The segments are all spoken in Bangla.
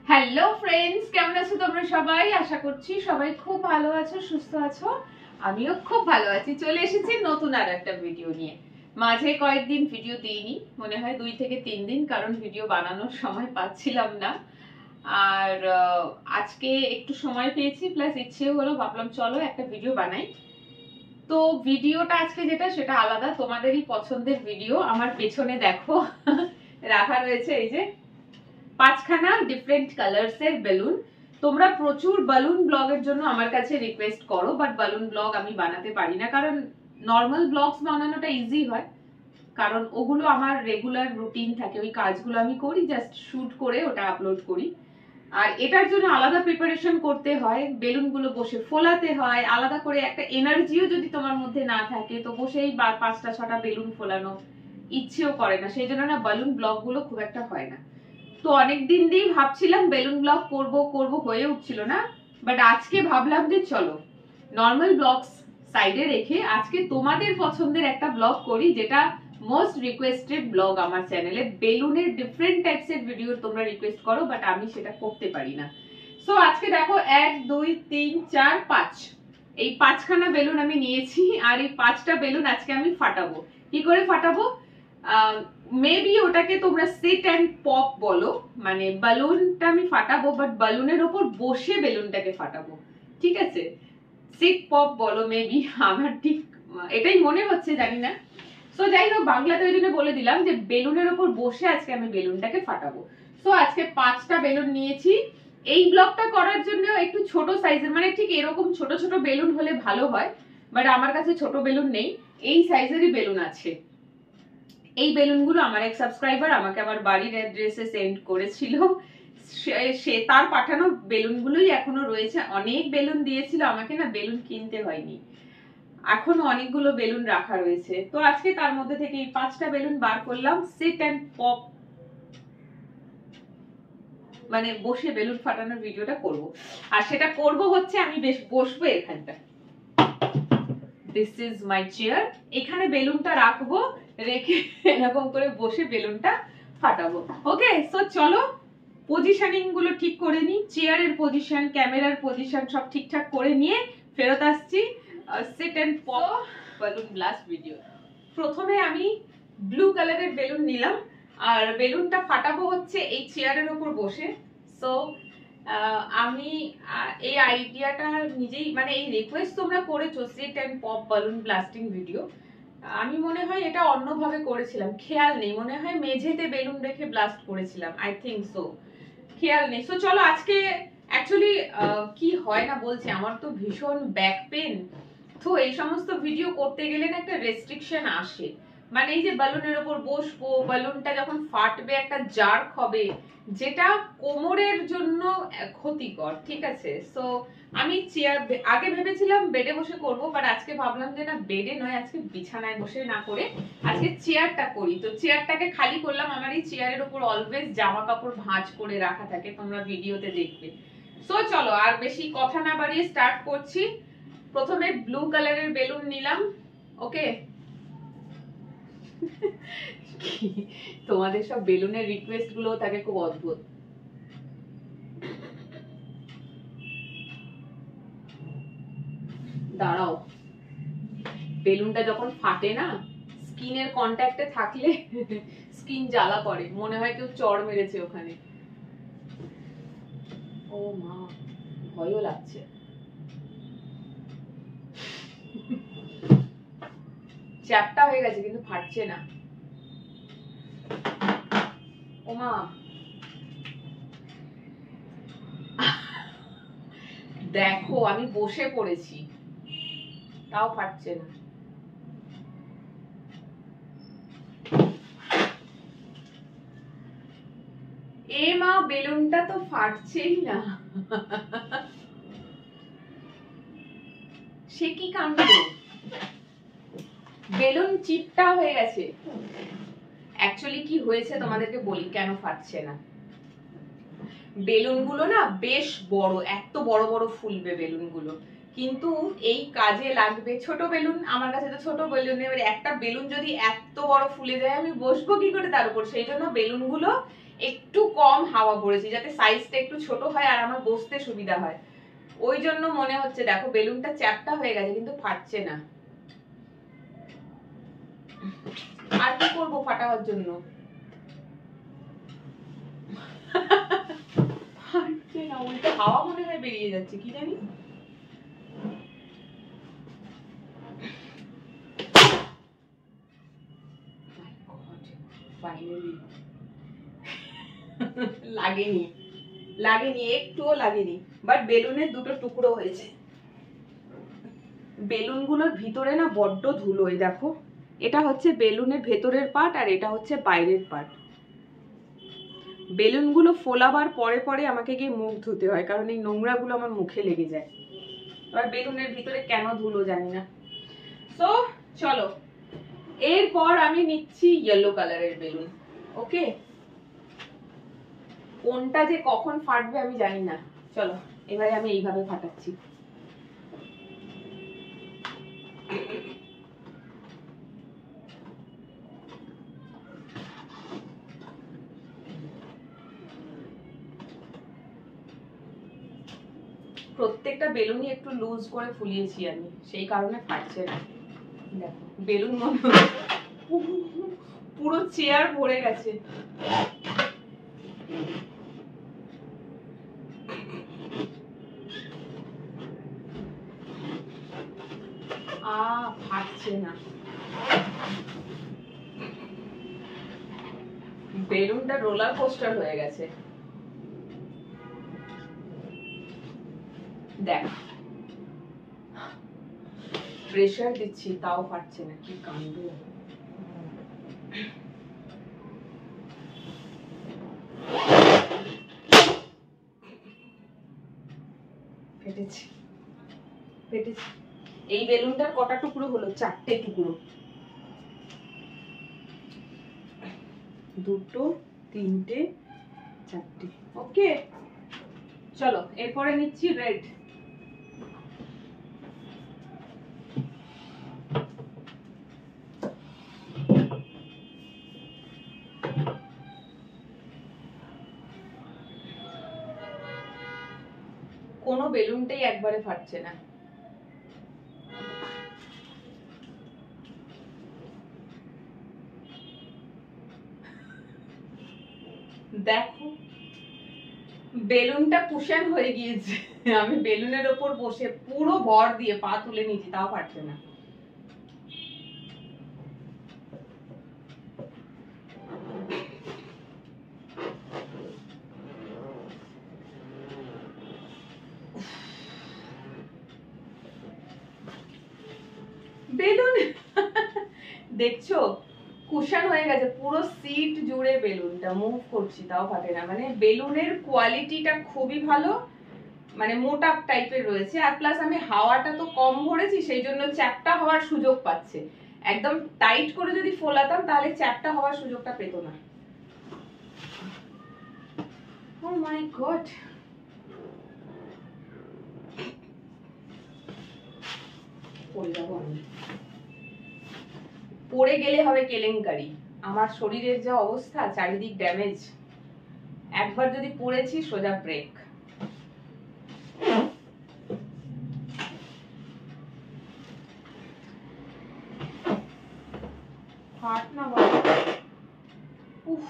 হ্যালো ফ্রেন্ডস, কেমন আছো তোমরা সবাই? আশা করছি সবাই খুব ভালো আছো, সুস্থ আছো। আমিও খুব ভালো আছি। চলে এসেছি নতুন আর একটা ভিডিও নিয়ে। মাঝে কয়েকদিন ভিডিও দিইনি, মনে হয় 2 থেকে 3 দিন, কারণ ভিডিও বানানোর সময় পাচ্ছিলাম না। আর আজকে একটু সময় পেয়েছি, প্লাস ইচ্ছে হলো, ভাবলাম চলো একটা ভিডিও বানাই। তো ভিডিওটা আজকে যেটা সেটা আলাদা, তোমাদেরই পছন্দের ভিডিও। আমার পেছনে দেখো রাখা রয়েছে এই যে 5খানা ডিফারেন্ট কালার্স এর বেলুন। তোমরা প্রচুর বালুন ব্লগের জন্য আমার কাছে রিকোয়েস্ট করো, বাট বালুন ব্লগ আমি বানাতে পারি না, কারণ নর্মাল ব্লগস বানানোটা ইজি হয়, কারণ ওগুলো আমার রেগুলার রুটিন থাকে, ওই কাজগুলো আমি করি, জাস্ট শুট করে ওটা আপলোড করি। আর এটার জন্য আলাদা প্রিপারেশন করতে হয়, বেলুনগুলো বসে ফোলাতে হয় আলাদা করে, একটা এনার্জিও যদি তোমার মধ্যে না থাকে তো বসেই 5টা 6টা বেলুন ফোলানো ইচ্ছেও করে না, সেই জন্য না বালুন ব্লগ গুলো খুব একটা হয় না। তো অনেকদিন দিয়েই ভাবছিলাম বেলুন ব্লগ করব করব, হয়ে উঠছিল না, বাট আজকে ভাবলাম যে চলো নর্মাল ব্লগস সাইডে রেখে আজকে তোমাদের পছন্দের একটা ব্লগ করি, যেটা মোস্ট রিকোয়েস্টেড ব্লগ আমার চ্যানেলে। বেলুনের ডিফারেন্ট টাইপস এর ভিডিও তোমরা রিকোয়েস্ট করো, বাট আমি সেটা করতে পারি না। সো আজকে দেখো 1 2 3 4 5 এই 5খানা বেলুন আমি নিয়েছি, আর এই 5টা বেলুন আজকে আমি ফাটাবো। কি করে ফাটাবো? মেবি ওটাকে তোমরা সিট অ্যান্ড পপ বলো, মানে বালুনটা আমি ফাটাবো, বাট বালুনের ওপর বসে বেলুনটাকে ফাটাবো, ঠিক আছে? সিট পপ বলো মেবি, আমার ঠিক এটাই মনে হচ্ছে, জানি না। সো যাই হোক, বাংলাতে ওই জন্য বলে দিলাম যে বেলুনের ওপর বসে আজকে আমি বেলুনটাকে ফাটাবো। সো আজকে 5টা বেলুন নিয়েছি। এই ব্লগটা করার জন্য একটু ছোট সাইজের, মানে ঠিক এরকম ছোট ছোট বেলুন হলে ভালো হয়, বাট আমার কাছে ছোট বেলুন নেই, এই সাইজেরই বেলুন আছে। এই বেলুনগুলো আমার এক সাবস্ক্রাইবার আমাকে আবার বাড়ির অ্যাড্রেসে সেন্ড করেছিল, সে তার পাঠানো বেলুনগুলোই এখনো রয়েছে। অনেক বেলুন দিয়েছিল আমাকে, না বেলুন কিনতে হয়নি, এখনো অনেকগুলো বেলুন রাখা রয়েছে। তো আজকে তার মধ্যে থেকে এই 5টা বেলুন বার করলাম, সিট অ্যান্ড পপ, মানে বসে বেলুন ফাটানোর ভিডিওটা করব। আর সেটা করব হচ্ছে আমি বেশ বসবো এখানটা, দিস ইজ মাই চেয়ার, এখানে বেলুনটা রাখবো, রেখে এরকম করে বসে বেলুনটা ফাটাবো। ওকে, সো চলো পজিশনিং গুলো ঠিক করে নি, চেয়ারের পজিশন, ক্যামেরার পজিশন সব ঠিকঠাক করে নিয়ে ফেরত আসছি sit and pop balloon blast video. প্রথমে আমি ব্লু কালারের বেলুন নিলাম, আর বেলুনটা ফাটাবো হচ্ছে এই চেয়ারের উপর বসে। সো আমি এই আইডিয়াটা নিজেই, মানে এই রিকোয়েস্ট তোমরা করেছো sit and pop balloon blasting video, আমি মনে হয় এটা অন্যভাবে করেছিলাম, খেয়াল নেই, মনে হয় মেঝেতে বেলুন রেখে ব্লাস্ট করেছিলাম, আই থিংক সো, খেয়াল নেই। সো চলো আজকে অ্যাকচুয়ালি কি হয় না বলছি, আমার তো ভীষণ ব্যাক পেন, তো এই সমস্ত ভিডিও করতে গেলে না একটা রেস্ট্রিকশন আসে, মানে এই যে বালুনের উপর বসবো, বালুনটা যখন ফাটবে একটা জার্ক হবে, যেটা কোমরের জন্য ক্ষতিকর, ঠিক আছে? সো আমি চেয়ার, আগে ভেবেছিলাম বেডে বসে করব, বাট আজকে ভাবলাম যে না, বেডে নয়, আজকে বিছানায় বসে না করে আজকে চেয়ারটা করি। তো চেয়ারটাকে খালি করলাম, আমার এই চেয়ারের উপর অলওয়েজ জামা কাপড় ভাঁজ করে রাখা থাকে, তোমরা ভিডিওতে দেখবে। সো চলো আর বেশি কথা না বাড়িয়ে স্টার্ট করছি। প্রথমে ব্লু কালারের বেলুন নিলাম। ওকে, তোমাদের সব বেলুনের রিকোয়েস্ট গুলো থাকে খুব অদ্ভুত। দাঁড়াও, বেলুনটা যখন ফাটে না, স্কিনের কন্ট্যাক্টে থাকলে স্কিন জ্বালা করে, মনে হয় কেউ চড় মেরেছে ওখানে। ও মা, ভয়ও লাগছে। চ্যাপটা হয়ে গেছে কিন্তু ফাটছে না। ও মা, দেখো আমি বসে পড়েছি, তাও ফাটছে না। এ মা, বেলুনটা তো ফাটছেই না, সে কি কাণ্ড, বেলুন চিপটা হয়ে গেছে। অ্যাকচুয়ালি কি হয়েছে তোমাদেরকে বলি কেন ফাটছে না। বেলুন গুলো না বেশ বড়, এত বড় বড় ফুলবে বেলুন গুলো, কিন্তু এই কাজে লাগবে ছোট বেলুন। আমার কাছে তো ছোট বেলুন, এবার একটা বেলুন যদি এত বড় ফুলে যায় আমি বসবো কি করে তার উপর? সেই জন্য বেলুন গুলো একটু কম হাওয়া পড়েছি, যাতে সাইজটা একটু ছোট হয় আর আমার বসতে সুবিধা হয়। ওই জন্য মনে হচ্ছে, দেখো বেলুনটা চ্যাপটা হয়ে গেছে কিন্তু ফাটছে না। আর কি করবো ফাটাবার জন্য? ফাটছে না, উল্টো হাওয়া মনে হয় বেরিয়ে যাচ্ছে, কি জানি। ফাইনালি লাগেনি, লাগেনি, একটুও লাগেনি, বাট বেলুনের দুটো টুকরো হয়েছে। বেলুনগুলোর ভিতরে না বড্ড ধুলো। এই দেখো, এটা হচ্ছে বেলুনের ভেতরের পার্ট আর এটা হচ্ছে বাইরের পার্ট। বেলুনগুলো ফোলাবার পরে পরে আমাকে গিয়ে মুখ ধুতে হয়, কারণ এই নোংরাগুলো আমার মুখে লেগে যায়। এবার বেলুনের ভিতরে কেন ধুলো জানি না। সো চলো, এরপর আমি নিচ্ছি ইয়েলো কালারের বেলুন। ওকে, কোনটা যে কখন ফাটবে আমি জানি না। চলো এবারে আমি এইভাবে ফাটাচ্ছি। প্রত্যেকটা বেলুনই একটু লুজ করে ফুলিয়েছি আমি, সেই কারণে ফাটছে না। দেখো বেলুন মনে পুরো চেয়ার ভরে গেছে। ফাটছে না, বেলুনটা রোলার কোস্টার হয়ে গেছে। দেখ, প্রেসার দিচ্ছি তাও ফাটছে না, কি কাণ্ড। ফেটেছে, ফেটেছে। এই বেলুনটার কটা টুকরো হলো? 4টে টুকরো। 2, 3, 4টে। ওকে, চলো এরপরে নিচ্ছি রেড। কোনো বেলুনটাই একবারে ফাটছে না। দেখো বেলুনটা কুশন হয়ে গিয়েছে। আমি বেলুনের ওপর বসে পুরো ভর দিয়ে পা তুলে নিয়েছি, তাও ফাটছে না। বেলুন দেখছো কুশন হয়ে গেছে পুরো সিট জুড়ে, বেলুনটা মুভ করছি তাও ফাটে না। মানে বেলুনের কোয়ালিটিটা খুবই ভালো, মানে মোটা টাইপের রয়েছে। আর প্লাস আমি হাওয়াটা তো কম ভরেছি, সেই জন্য চ্যাপটা হওয়ার সুযোগ পাচ্ছে। একদম টাইট করে যদি ফোলাতাম তাহলে চ্যাপটা হওয়ার সুযোগটা পেত না। ও মাই গড, পড়ে যাবো আমি। পড়ে গেলে হবে কেলেঙ্কারি। আমার শরীরের যা অবস্থা, চারিদিক ড্যামেজ। একবার যদি পড়েছি সোজা ব্রেক। ফাট না বাবা, উফ।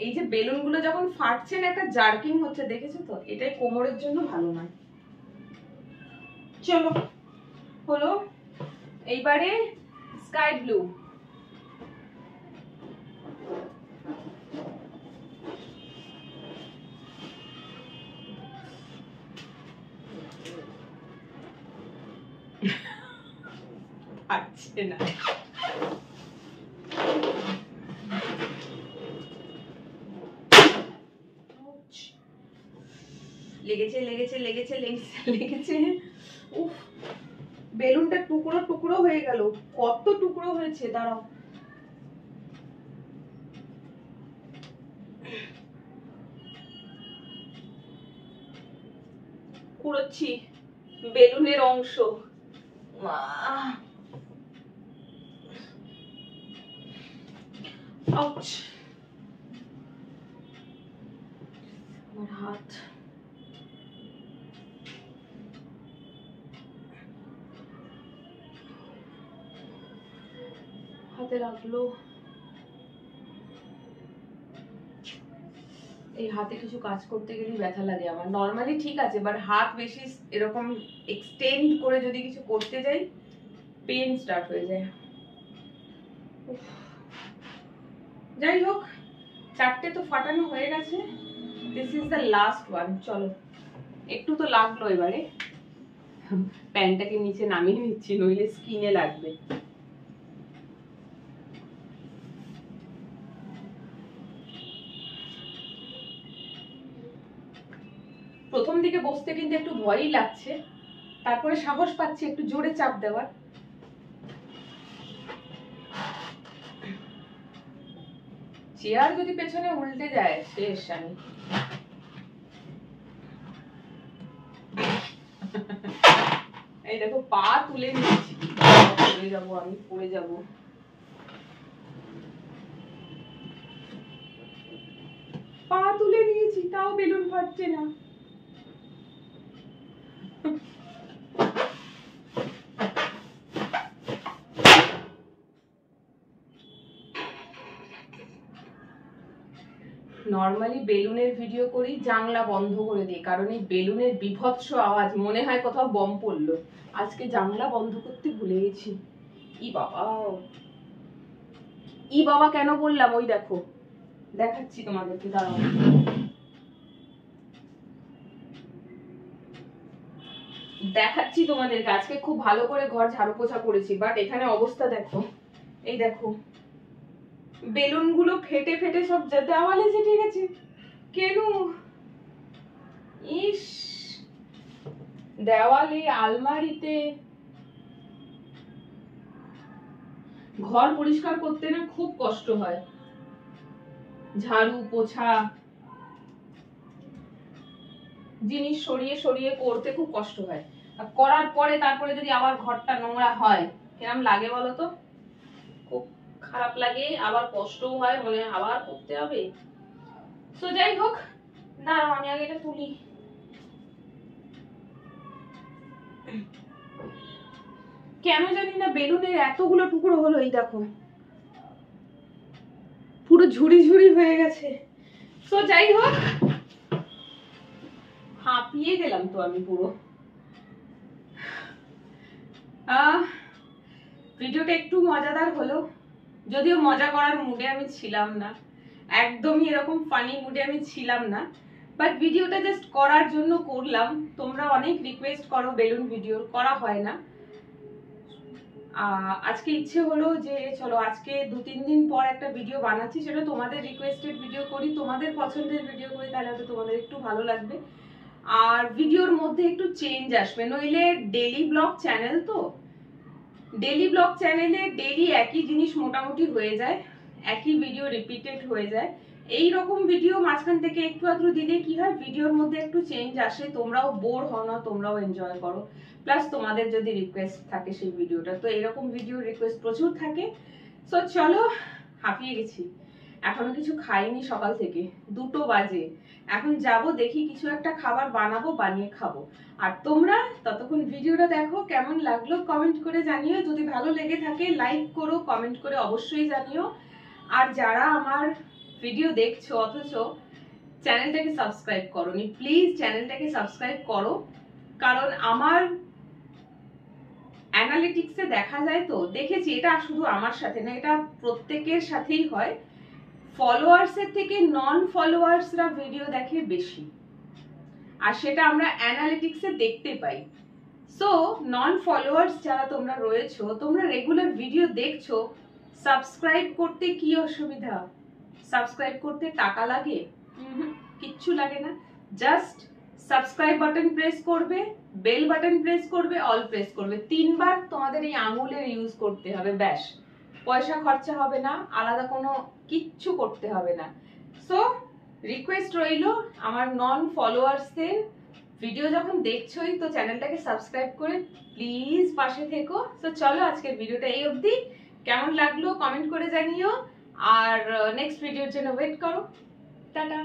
এই যে বেলুন গুলো যখন ফাটছে না, একটা জার্কিং হচ্ছে, দেখেছো তো? এটাই কোমরের জন্য ভালো নয়। চলো হলো, এইবারে স্কাই ব্লু। ফাটছে না, লেগেছে লেগেছে লেগেছে লেগেছে লেগেছে। উফ, বেলুনটা টুকরো টুকরো হয়ে গেল। কত টুকরো হয়েছে, দাঁড়াও। কুড়োচ্ছি বেলুনের অংশ। আউচ, আমার হাত। হাতে লাগলো, এই হাতে কিছু কাজ করতে গেলেই ব্যথা লাগে আমার। নর্মালি ঠিক আছে, বাট হাত বেশি এরকম এক্সটেন্ড করে যদি কিছু করতে যাই পেন স্টার্ট হয়ে যায়। যাই হোক, 4টে তো ফাটানো হয়ে গেছে, this is the last one. চলো, একটু তো লাগলো, এবারে প্যানটাকে নিচে নামিয়ে নিচ্ছি, নইলে স্কিনে লাগবে। প্রথম দিকে বসতে কিন্তু একটু ভয়ই লাগছে, তারপরে সাহস পাচ্ছি একটু জোরে চাপ দেওয়ার। চেয়ার যদি পেছনে উল্টে যায় শেষ আমি। এই দেখো, পা তুলে নিচ্ছি, পড়ে যাবো আমি, পড়ে যাবো। পা তুলে নিয়েছি, তাও বেলুন ফাটছে না। নর্মালি বেলুনের ভিডিও করি জানলা বন্ধ করে দিই, কারণ এই বেলুনের বিভৎস আওয়াজ, মনে হয় কোথাও বম পড়লো। আজকে জানলা বন্ধ করতে ভুলে গেছি। ই বাবা কেন বললাম, ওই দেখো দেখাচ্ছি তোমাদেরকে, দাঁড়াও। দেখাচ্ছি তোমাদেরকে, আজকে খুব ভালো করে ঘর ঝাড়ু পোছা করেছি, বাট এখানে অবস্থা দেখো। এই দেখো, বেলুন গুলো ফেটে ফেটে সব দেওয়ালে চেটে গেছে। কেন? ইস, দেওয়ালে, আলমারিতে। ঘর পরিষ্কার করতে না খুব কষ্ট হয়, ঝাড়ু পোছা, জিনিস সরিয়ে সরিয়ে করতে খুব কষ্ট হয়। আর করার পরে তারপরে যদি আবার ঘরটা নোংরা হয়, কেমন লাগে বলো তো? খুব খারাপ লাগে, আবার কষ্টও হয়, মনে হয় আবার করতে হবে। তো যাই হোক, দাঁড়াও আমি আগে এটা তুলি। কেন জানি না বেলুনের এতগুলো টুকরো হলো, এই দেখো পুরো ঝুড়ি ঝুড়ি হয়ে গেছে। তো যাই হোক, হাঁপিয়ে গেলাম তো আমি পুরো। ভিডিওটা একটু মজাদার হলো, যদিও মজা করার মুডে আমি ছিলাম না, একদমই এরকম ফানি মুডে আমি ছিলাম না, বাট ভিডিওটা জাস্ট করার জন্য করলাম। তোমরা অনেক রিকোয়েস্ট করো বেলুন ভিডিও, করা হয় না। আজকে ইচ্ছে হলো যে চলো আজকে 2-3 দিন পর একটা ভিডিও বানাচ্ছি, সেটা তোমাদের রিকোয়েস্টেড ভিডিও করি, তোমাদের পছন্দের ভিডিও করি, তাহলে হয়তো তোমাদের একটু ভালো লাগবে। আর ভিডিওর মধ্যে একটু চেঞ্জ আসবে, নইলে ডেইলি ব্লগ চ্যানেল তো, ডেইলি ব্লগ চ্যানেলে ডেইলি একই জিনিস মোটামুটি হয়ে যায়, একই ভিডিও রিপিটেড হয়ে যায়। এই রকম ভিডিও মাঝখান থেকে একটু আধটু দিলে কি হয়, ভিডিওর মধ্যে একটু চেঞ্জ আসে, তোমরাও বোর হও না, তোমরাও এনজয় করো, প্লাস তোমাদের যদি রিকোয়েস্ট থাকে সেই ভিডিওটা, তো এরকম ভিডিও রিকোয়েস্ট প্রচুর থাকে। সো চলো, হাঁপিয়ে গেছি, এখনো কিছু খাইনি সকাল থেকে, 2টো বাজে। এখন যাব, দেখি কিছু একটা খাবার বানাবো, বানিয়ে খাবো। আর তোমরা ততক্ষণ ভিডিওটা দেখো, কেমন লাগলো কমেন্ট করে জানিও, যদি ভালো লেগে থাকে লাইক করো, কমেন্ট করে অবশ্যই জানিও। আর যারা আমার ভিডিও দেখছো অথচ চ্যানেলটাকে সাবস্ক্রাইব করোনি, প্লিজ চ্যানেলটাকে সাবস্ক্রাইব করো, কারণ আমার অ্যানালিটিক্সে দেখা যায়, তো দেখেছি এটা শুধু আমার সাথে না, এটা প্রত্যেকের সাথেই হয়, ফলোয়ার্সের থেকে নন ফলোয়ার্সরা ভিডিও দেখে বেশি, আর সেটা আমরা অ্যানালিটিক্সে দেখতে পাই। সো নন ফলোয়ার্স যারা তোমরা রয়েছো, তোমরা রেগুলার ভিডিও দেখছো, সাবস্ক্রাইব করতে কি অসুবিধা? সাবস্ক্রাইব করতে টাকা লাগে? কিচ্ছু লাগে না, জাস্ট সাবস্ক্রাইব বাটন প্রেস করবে, বেল বাটন প্রেস করবে, অল প্রেস করবে। 3 বার তোমাদের এই আঙুলের ইউজ করতে হবে, ব্যাস। পয়সা খরচা হবে না, আলাদা কোনো কিচ্ছু করতে হবে না। সো রিকোয়েস্ট রইলো আমার নন ফলোয়ার্সদের, ভিডিও যখন দেখছোই তো চ্যানেলটাকে সাবস্ক্রাইব করে প্লিজ পাশে থেকো। তো চলো আজকের ভিডিওটা এই অবধি। কেমন লাগলো কমেন্ট করে জানিও, আর নেক্সট ভিডিওর জন্য ওয়েট করো। টাটা।